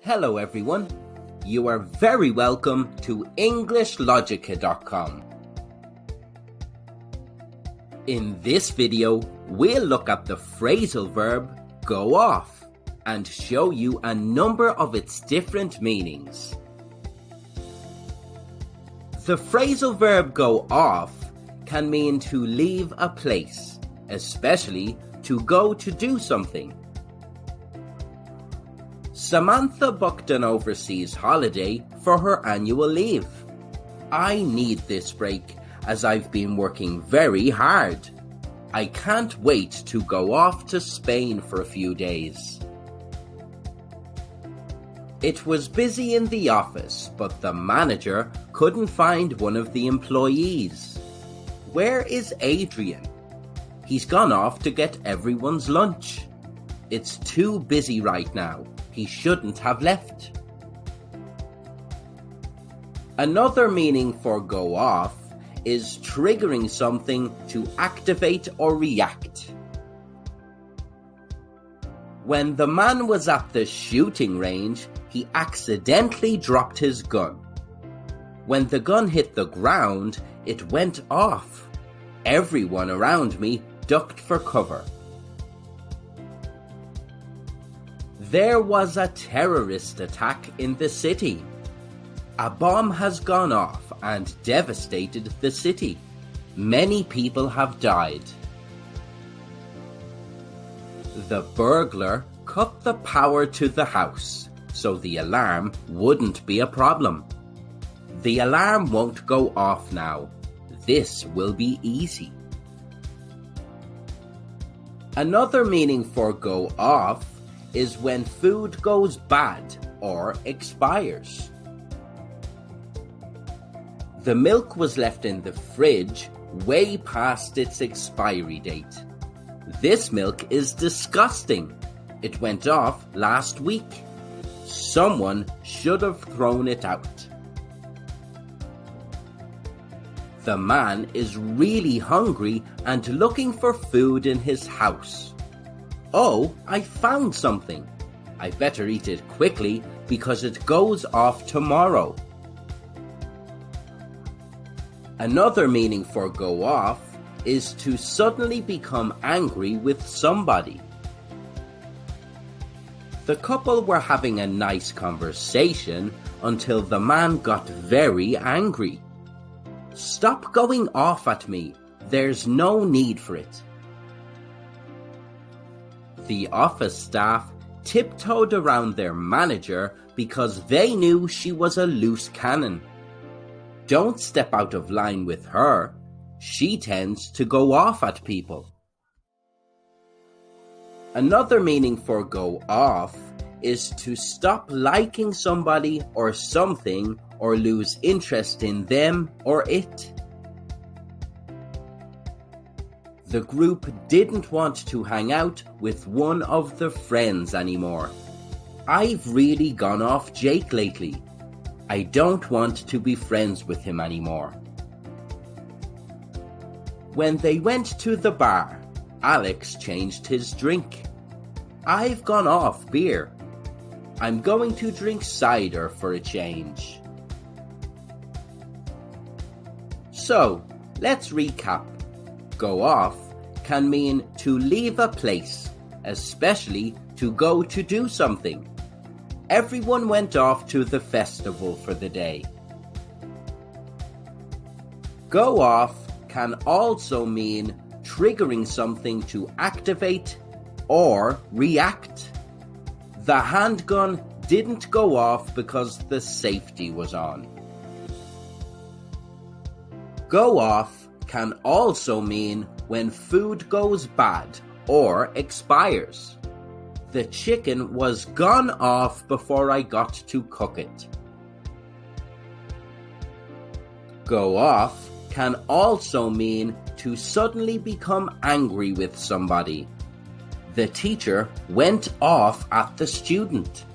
Hello everyone, you are very welcome to EnglishLogica.com. In this video, we'll look at the phrasal verb go off and show you a number of its different meanings. The phrasal verb go off can mean to leave a place, especially to go to do something. Samantha booked an overseas holiday for her annual leave. I need this break as I've been working very hard. I can't wait to go off to Spain for a few days. It was busy in the office, but the manager couldn't find one of the employees. Where is Adrian? He's gone off to get everyone's lunch. It's too busy right now. He shouldn't have left. Another meaning for go off is triggering something to activate or react. When the man was at the shooting range, he accidentally dropped his gun. When the gun hit the ground, it went off. Everyone around me ducked for cover. There was a terrorist attack in the city. A bomb has gone off and devastated the city. Many people have died. The burglar cut the power to the house, so the alarm wouldn't be a problem. The alarm won't go off now. This will be easy. Another meaning for go off is when food goes bad or expires. The milk was left in the fridge way past its expiry date. This milk is disgusting. It went off last week. Someone should have thrown it out. The man is really hungry and looking for food in his house. Oh, I found something. I better eat it quickly because it goes off tomorrow. Another meaning for go off is to suddenly become angry with somebody. The couple were having a nice conversation until the man got very angry. Stop going off at me. There's no need for it. The office staff tiptoed around their manager because they knew she was a loose cannon. Don't step out of line with her. She tends to go off at people. Another meaning for go off is to stop liking somebody or something or lose interest in them or it. The group didn't want to hang out with one of the friends anymore. I've really gone off Jake lately. I don't want to be friends with him anymore. When they went to the bar, Alex changed his drink. I've gone off beer. I'm going to drink cider for a change. So, let's recap. Go off can mean to leave a place, especially to go to do something. Everyone went off to the festival for the day. Go off can also mean triggering something to activate or react. The handgun didn't go off because the safety was on. Go off can also mean when food goes bad or expires. The chicken was gone off before I got to cook it. Go off can also mean to suddenly become angry with somebody. The teacher went off at the student.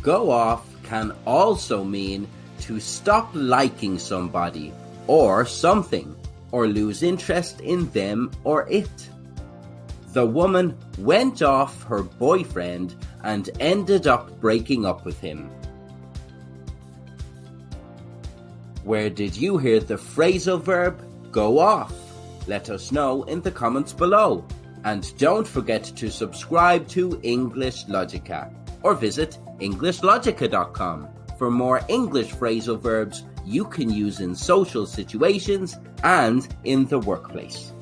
Go off can also mean to stop liking somebody or something, or lose interest in them or it. The woman went off her boyfriend and ended up breaking up with him. Where did you hear the phrasal verb go off? Let us know in the comments below. And don't forget to subscribe to EnglishLogica or visit EnglishLogica.com for more English phrasal verbs you can use in social situations and in the workplace.